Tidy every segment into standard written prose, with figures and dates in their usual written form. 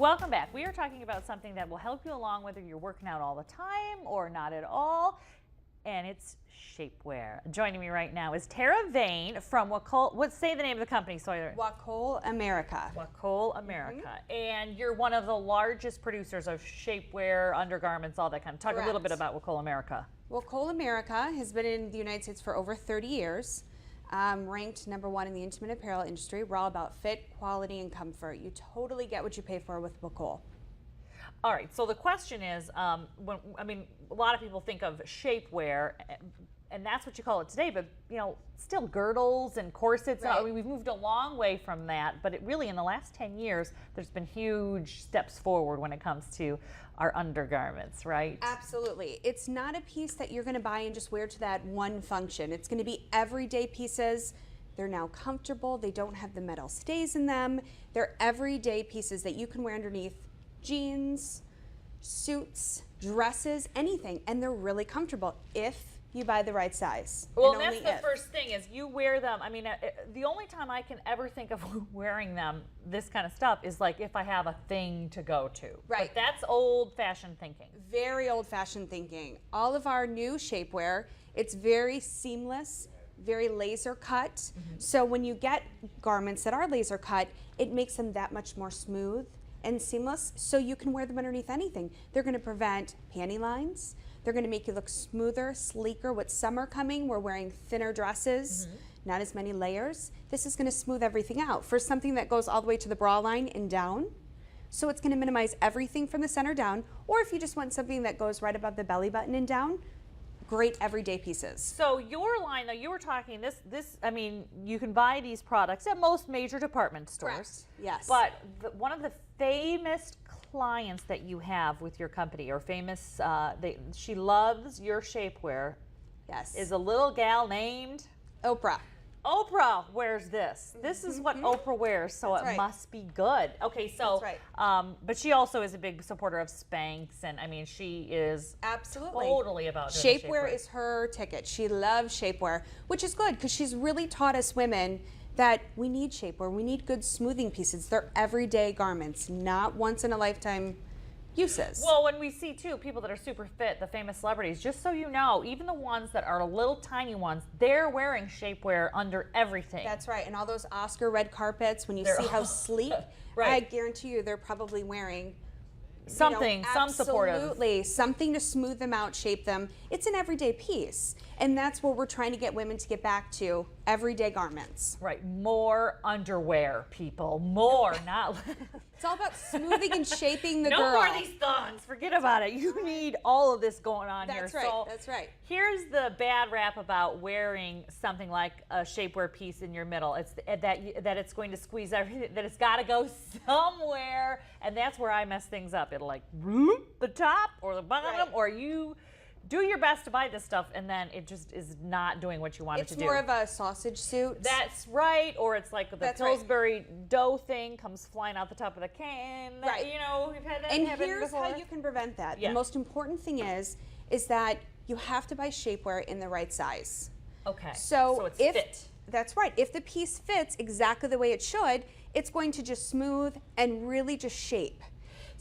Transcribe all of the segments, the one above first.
Welcome back. We are talking about something that will help you along whether you're working out all the time or not at all, and it's shapewear. Joining me right now is Tara Vane from Wacoal. Say the name of the company. Wacoal America. Wacoal America. And you're one of the largest producers of shapewear, undergarments, all that kind of. Talk a little bit about Wacoal America. Wacoal America has been in the United States for over 30 years. Ranked #1 in the intimate apparel industry. We're all about fit, quality, and comfort. You totally get what you pay for with Wacoal. All right, so the question is, a lot of people think of shapewear, and that's what you call it today, but still girdles and corsets. Right. We've moved a long way from that, but it really, in the last 10 years, there's been huge steps forward when it comes to our undergarments, right? Absolutely. It's not a piece that you're going to buy and just wear to that one function. It's going to be everyday pieces. They're now comfortable. They don't have the metal stays in them. They're everyday pieces that you can wear underneath jeans, suits, dresses, anything, and they're really comfortable if you buy the right size. Well, and that's the first thing is you wear them. The only time I can ever think of wearing them, this kind of stuff, is like if I have a thing to go to. Right. But that's old-fashioned thinking. Very old-fashioned thinking. All of our new shapewear, it's very seamless, very laser cut. Mm-hmm. So when you get garments that are laser cut, it makes them that much more smooth and seamless, so you can wear them underneath anything. They're going to prevent panty lines. They're going to make you look smoother, sleeker. With summer coming, we're wearing thinner dresses, not as many layers. This is going to smooth everything out for something that goes all the way to the bra line and down. So it's going to minimize everything from the center down, or if you just want something that goes right above the belly button and down, great everyday pieces. So your line, though, you were talking you can buy these products at most major department stores. Correct. Yes. But one of the famous clients that you have with your company, or famous, she loves your shapewear. Yes. Is a little gal named Oprah. Oprah wears this. This is what Oprah wears, so That's it right. must be good. Okay, so, That's right. But she also is a big supporter of Spanx, and she is absolutely totally about doing shapewear. Is her ticket. She loves shapewear, which is good because she's really taught us women that we need shapewear. We need good smoothing pieces. They're everyday garments, not once in a lifetime uses. Well, when we see too people that are super fit, the famous celebrities, just so you know, even the ones that are little tiny ones, they're wearing shapewear under everything. That's right. And all those Oscar red carpets, when you see how sleek, right. I guarantee you they're probably wearing something, some supportive. Absolutely. Something to smooth them out, shape them. It's an everyday piece. And that's what we're trying to get women to get back to, everyday garments. Right. More underwear, people. More, not It's all about smoothing and shaping the girl. No more of these thongs. Forget about it. You need all of this going on here. That's right. So that's right. Here's the bad rap about wearing something like a shapewear piece in your middle. It's that it's going to squeeze everything, that it's got to go somewhere, and that's where I mess things up. It'll like the top or the bottom, Right. or you do your best to buy this stuff, and then it just is not doing what you want it to do. It's more of a sausage suit. That's right, or it's like the That's Pillsbury dough thing comes flying out the top of the can. Right. We've had that And happen here's before. how you can prevent that. Yeah. The most important thing is that you have to buy shapewear in the right size. Okay. So it's if fit. That's right. If the piece fits exactly the way it should, it's going to just smooth and really just shape.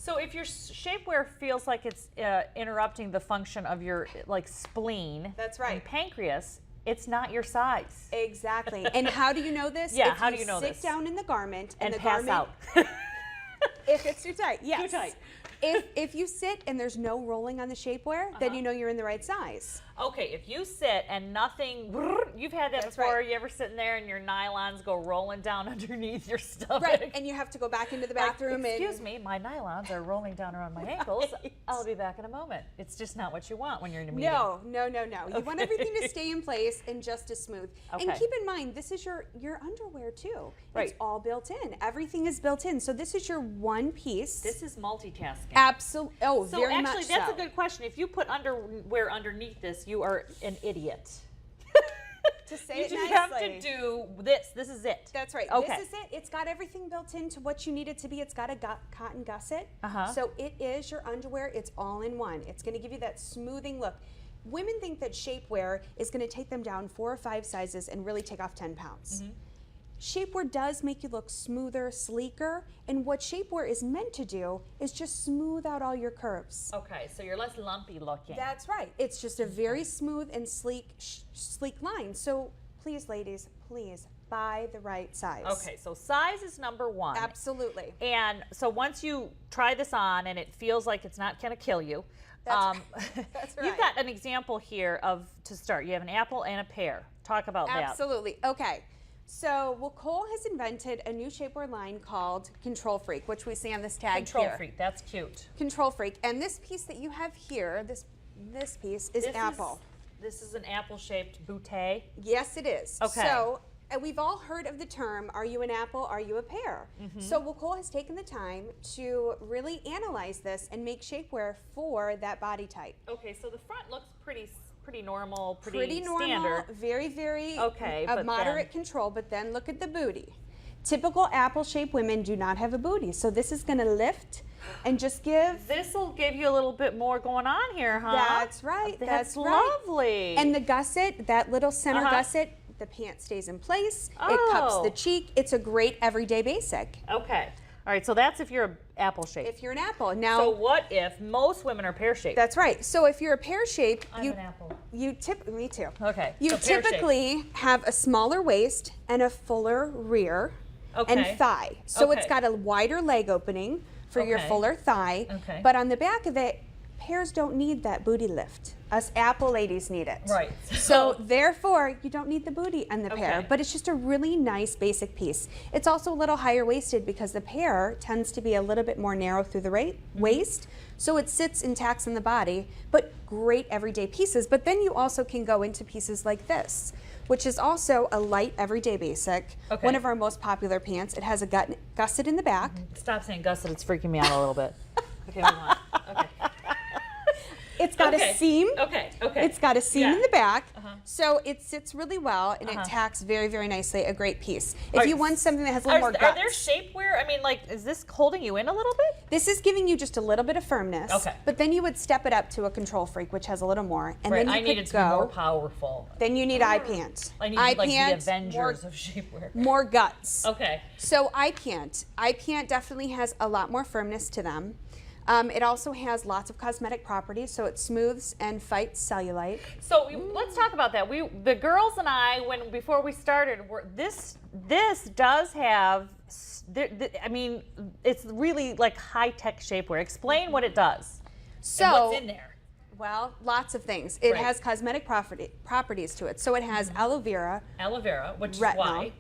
So if your shapewear feels like it's interrupting the function of your spleen, That's right. and pancreas, it's not your size. Exactly. And how do you know this? Yeah, if how do you know this? Sit down in the garment And the pass garment, out. If it's too tight, yes. Too tight. If you sit and there's no rolling on the shapewear, then you know you're in the right size. Okay, if you sit and nothing, you've had that That's before. right. You ever sitting there and your nylons go rolling down underneath your stomach? Right, and you have to go back into the bathroom. Excuse me, my nylons are rolling down around my ankles. Right. I'll be back in a moment. It's just not what you want when you're in a meeting. No. You want everything to stay in place and just as smooth. Okay. And keep in mind, this is your underwear too. Right. It's all built in. Everything is built in. So this is your one piece. This is multitasking. Absolutely. Oh, So very actually, much that's so. a good question. If you put underwear underneath this, you are an idiot. To say You it just nicely. have to do this. This is it. That's right. Okay. This is it. It's got everything built into what you need it to be. It's got a cotton gusset. Uh-huh. So it is your underwear. It's all in one. It's going to give you that smoothing look. Women think that shapewear is going to take them down 4 or 5 sizes and really take off 10 pounds. shapewear does make you look smoother, sleeker, and what shapewear is meant to do is just smooth out all your curves. Okay, so you're less lumpy looking. That's right. It's just a very smooth and sleek line. So please, ladies, please buy the right size. Okay, so size is number one. Absolutely. And so once you try this on and it feels like it's not going to kill you, That's you've right. got an example here of, to start, you have an apple and a pear. Talk about that. Absolutely. Okay. So Wacoal has invented a new shapewear line called Control Freak, which we see on this tag Control here. Freak, that's cute. Control Freak. And this piece that you have here, this piece is apple. This is an apple-shaped bouquet. Yes, it is. Okay. So we've all heard of the term, are you an apple, are you a pear? So Wacoal has taken the time to really analyze this and make shapewear for that body type. Okay, so the front looks pretty normal, Pretty normal, standard. very Okay, of but moderate control, but then look at the booty. Typical apple-shaped women do not have a booty, so this is going to lift and just give. This will give you a little bit more going on here, huh? That's right. That's right. lovely. And the gusset, that little center gusset, the pant stays in place. It cups the cheek. It's a great everyday basic. Okay. All right, so that's if you're an apple shape. If you're an apple. Now, So what if most women are pear shaped? that's right. So if you're a pear shape, I'm an apple. me too. Okay. You so pear-shaped. typically have a smaller waist and a fuller rear Okay. and thigh. So it's Okay. got a wider leg opening for your Okay. fuller thigh. Okay. But on the back of it, pears don't need that booty lift. Us apple ladies need it. Right. So therefore, you don't need the booty on the pear, Okay. but it's just a really nice basic piece. It's also a little higher waisted because the pear tends to be a little bit more narrow through the waist. So it sits intact in the body, but great everyday pieces. But then you also can go into pieces like this, which is also a light everyday basic. Okay. One of our most popular pants. It has a gusset in the back. Stop saying gusset. It's freaking me out a little bit. Okay, move on. Okay. It's got Okay. a seam. Okay. Okay. It's got a seam Yeah. in the back, so it sits really well and Uh-huh. it tacks very, very nicely. A great piece. If Right. you want something that has a little more Are guts, there shapewear? I mean, like, is this holding you in a little bit? this is giving you just a little bit of firmness. Okay. But then you would step it up to a Control Freak, which has a little more, and Right. then you I could needed to be more go. powerful. Then you need eye pant. I need eye like the pant, Avengers of shapewear. more guts. Okay. So eye pant definitely has a lot more firmness to them. It also has lots of cosmetic properties, so it smooths and fights cellulite. So let's talk about that. The girls and I, before we started, this does have. I mean, it's really like high tech shapewear. Explain what it does. So And what's in there? Well, lots of things. It Right. has cosmetic properties to it. So it has aloe vera, Aloe vera, which is retinol, why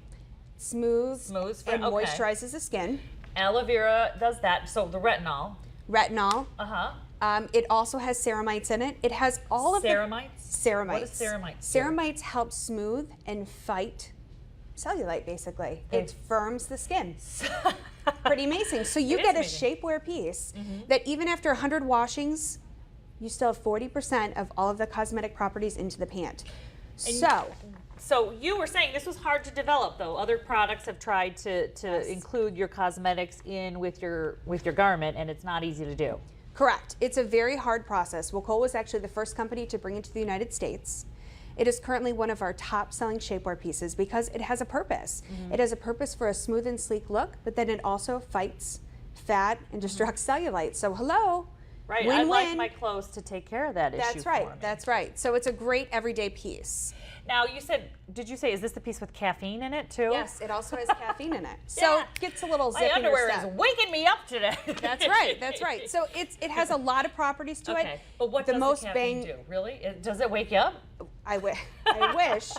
smooths and okay. moisturizes the skin. aloe vera does that. So the retinol. Retinol. Uh huh. It also has ceramides in it. It has all of Ceramides. the ceramides. What is ceramides do? Ceramides help smooth and fight cellulite. Basically, it firms the skin. Pretty amazing. So you It is get a amazing. shapewear piece that even after 100 washings, you still have 40% of all of the cosmetic properties into the pant. So you were saying this was hard to develop, though. Other products have tried to include your cosmetics in with your garment, and it's not easy to do. Correct. It's a very hard process. Wacoal was actually the first company to bring it to the United States. It is currently one of our top-selling shapewear pieces because it has a purpose. It has a purpose for a smooth and sleek look, but then it also fights fat and destructs cellulite. So hello. Right. Win-win. I'd like my clothes to take care of that issue. That's right. For me. That's right. So it's a great everyday piece. Now did you say is this the piece with caffeine in it too? Yes, it also has caffeine in it. So Yeah. it gets a little zip My in your underwear step. is waking me up today. That's right. That's right. So it has a lot of properties to Okay. it. But what the does most the caffeine do? Really? Does it wake you up? I wish.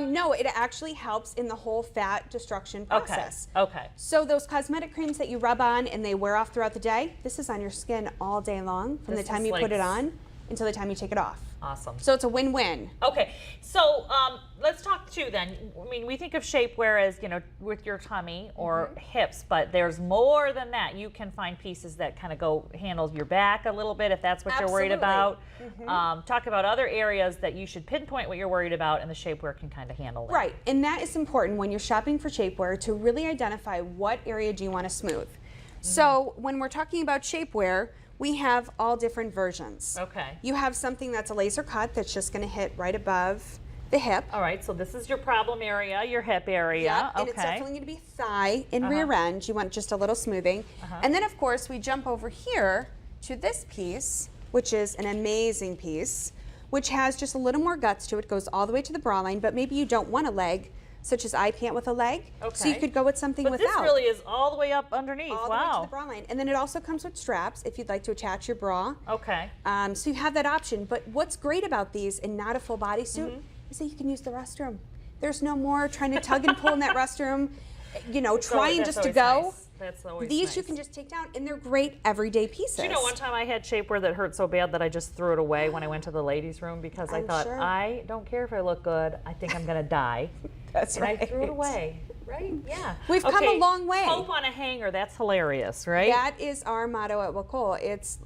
No, it actually helps in the whole fat destruction process. Okay. So those cosmetic creams that you rub on and they wear off throughout the day, this is on your skin all day long from This the time is you like put it on until the time you take it off. Awesome. So it's a win-win. Okay, so let's talk too then. I mean, we think of shapewear as, with your tummy or hips, but there's more than that. You can find pieces that kind of handle your back a little bit if that's what you're worried about. Talk about other areas that you should pinpoint what you're worried about, and the shapewear can kind of handle that. Right, and that is important when you're shopping for shapewear to really identify what area do you want to smooth. So when we're talking about shapewear, we have all different versions. Okay. You have something that's a laser cut that's just going to hit right above the hip. All right, so this is your problem area, your hip area. And it's definitely going to be thigh and rear end. You want just a little smoothing. And then, of course, we jump over here to this piece, which is an amazing piece, which has just a little more guts to it. Goes all the way to the bra line, but maybe you don't want a leg, such as I pant with a leg. So you could go with something but without. This really is all the way up underneath. All the way to the bra line. And then it also comes with straps if you'd like to attach your bra. Okay. So you have that option. But what's great about these and not a full bodysuit is that you can use the restroom. There's no more trying to tug and pull in that restroom, you know, trying just to go. Nice. That's always These nice. you can just take down, and they're great everyday pieces. Do you know, one time I had shapewear that hurt so bad that I just threw it away when I went to the ladies' room because I thought, sure. I don't care if I look good. I think I'm going to die. That's and right. I threw it away. Right? Yeah. We've come a long way. Hope on a hanger. That's hilarious, right? That is our motto at Wacoal. It's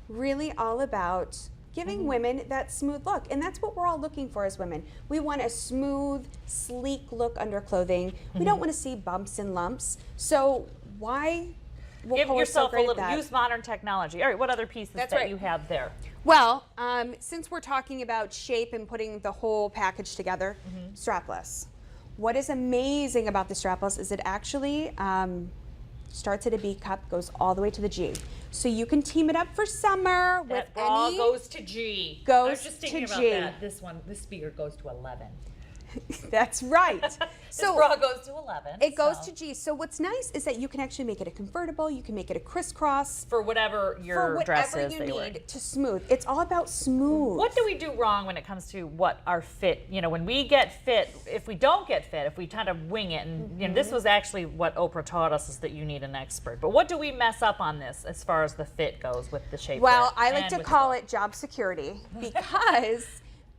really all about giving women that smooth look, and that's what we're all looking for as women. We want a smooth, sleek look under clothing. We don't want to see bumps and lumps. So why? Give Wacoal is so yourself a great at little, that. use modern technology. All right, what other pieces That's that right. you have there? Well, since we're talking about shape and putting the whole package together, strapless. What is amazing about the strapless is it actually starts at a B cup, goes all the way to the G. So you can team it up for summer with That bra any. goes to G. Goes I was just thinking to about G. that. This speaker goes to 11. That's right. This bra goes to 11. It goes to G. So what's nice is that you can actually make it a convertible. You can make it a crisscross. for whatever your For dress whatever is you that you wear. need to smooth. It's all about smooth. What do we do wrong when it comes to what our fit? You know, when we get fit, if we don't get fit, if we kind of wing it, and you know, this was actually what Oprah taught us is that you need an expert. But what do we mess up on this as far as the fit goes with the shapewear? Well, I like and to with call it job security because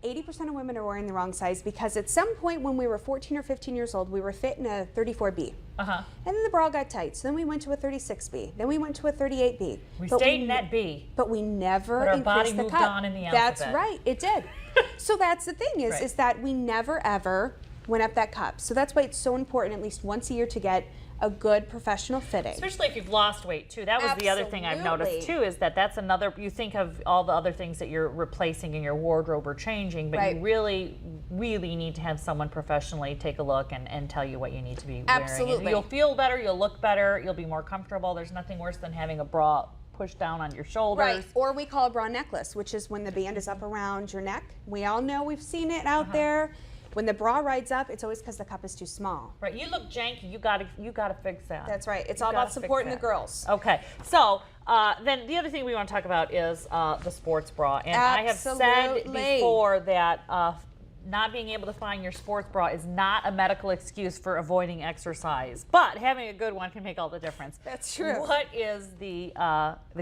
80% of women are wearing the wrong size because at some point when we were 14 or 15 years old, we were fit in a 34B. And then the bra got tight. So then we went to a 36B. Then we went to a 38B. We But stayed in that B. But we never But our increased body the moved cup. on in the That's alphabet. right, it did. So that's the thing is, Right. is that we never ever went up that cup. So that's why it's so important at least once a year to get a good professional fitting. Especially if you've lost weight too. That was the other thing I've noticed Absolutely. too, is that that's another, you think of all the other things that you're replacing in your wardrobe or changing, but Right. you really, really need to have someone professionally take a look and tell you what you need to be wearing. And Absolutely. you'll feel better, you'll look better, you'll be more comfortable. There's nothing worse than having a bra pushed down on your shoulders. Right, or we call a bra necklace, which is when the band is up around your neck. We all know, we've seen it out there. When the bra rides up, it's always because the cup is too small. Right, you look janky, you gotta fix that. That's right. It's You all about gotta fix supporting the that. girls. Okay, so then the other thing we want to talk about is the sports bra. And I have said Absolutely. before that not being able to find your sports bra is not a medical excuse for avoiding exercise, but having a good one can make all the difference. That's true. What is the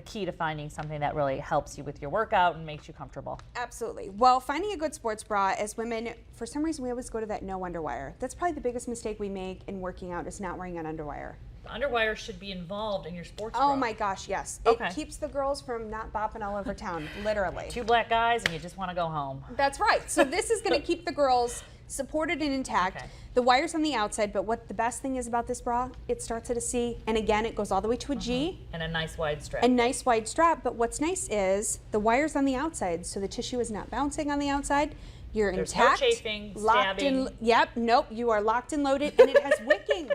key to finding something that really helps you with your workout and makes you comfortable? Absolutely. Well, finding a good sports bra, as women, for some reason we always go to that no underwire. That's probably the biggest mistake we make in working out is not wearing an underwire. The underwire should be involved in your sports bra. Oh my gosh, yes. Okay. It keeps the girls from not bopping all over town, literally. Two black guys and you just want to go home. That's right. So this is going to keep the girls supported and intact. Okay. The wire's on the outside, but what the best thing is about this bra, it starts at a C, and again, it goes all the way to a G. And a nice wide strap. A nice wide strap, but what's nice is the wire's on the outside, so the tissue is not bouncing on the outside. You're There's no intact. chafing, locked in. stabbing. Yep, nope, you are locked and loaded, and it has wicking.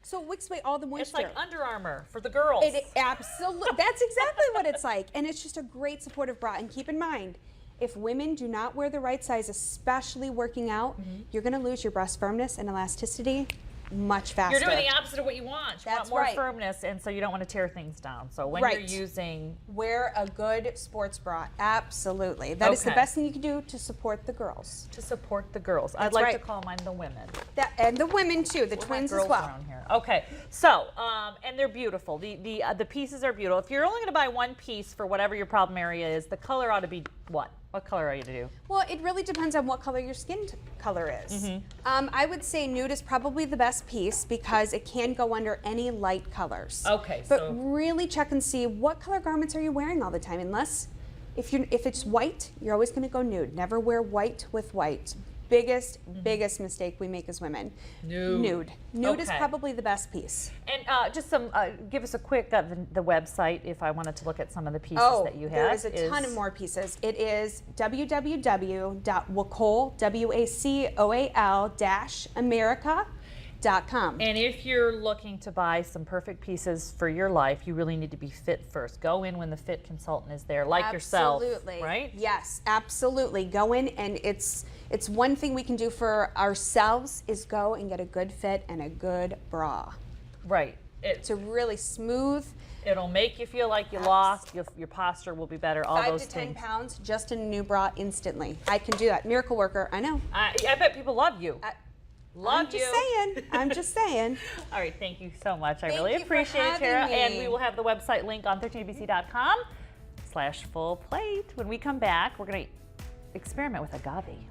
So it wicks away all the moisture. It's like Under Armour for the girls. It absolutely, that's exactly what it's like. And it's just a great supportive bra. And keep in mind, if women do not wear the right size, especially working out, you're going to lose your breast firmness and elasticity much faster. You're doing the opposite of what you want. You That's want more right. firmness, and so you don't want to tear things down. So when Right. you're using, Wear a good sports bra. Absolutely. That is the Okay. best thing you can do to support the girls. to support the girls, I'd That's like right. to call mine the women. And the women too, the We're not twins as girls well. around here. Okay, so and they're beautiful. The pieces are beautiful. If you're only going to buy one piece for whatever your problem area is, the color ought to be what? What color are you to do? Well, it really depends on what color your skin color is. Mm-hmm. I would say nude is probably the best piece because it can go under any light colors. Okay, But so really check and see what color garments are you wearing all the time. Unless if it's white, you're always going to go nude. Never wear white with white. biggest mistake we make as women. Nude is Okay. probably the best piece. And just some, give us a quick, the website if I wanted to look at some of the pieces that you have. There is a ton of more pieces. It is www.wacoal-america.com. And if you're looking to buy some perfect pieces for your life, you really need to be fit first. Go in when the fit consultant is there, like yourself, right? Yes, absolutely. Go in, and it's one thing we can do for ourselves is go and get a good fit and a good bra. Right. It's a really smooth. It'll make you feel like you lost. Your posture will be better. All 5 those to 10 things. pounds just in a new bra instantly. I can do that. Miracle worker, I know. I bet people love you. I'm just saying. I'm just saying. All right, thank you so much. I Thank really you for appreciate it, Tara. having And me. we will have the website link on 13abc.com/full plate. When we come back, we're going to experiment with agave.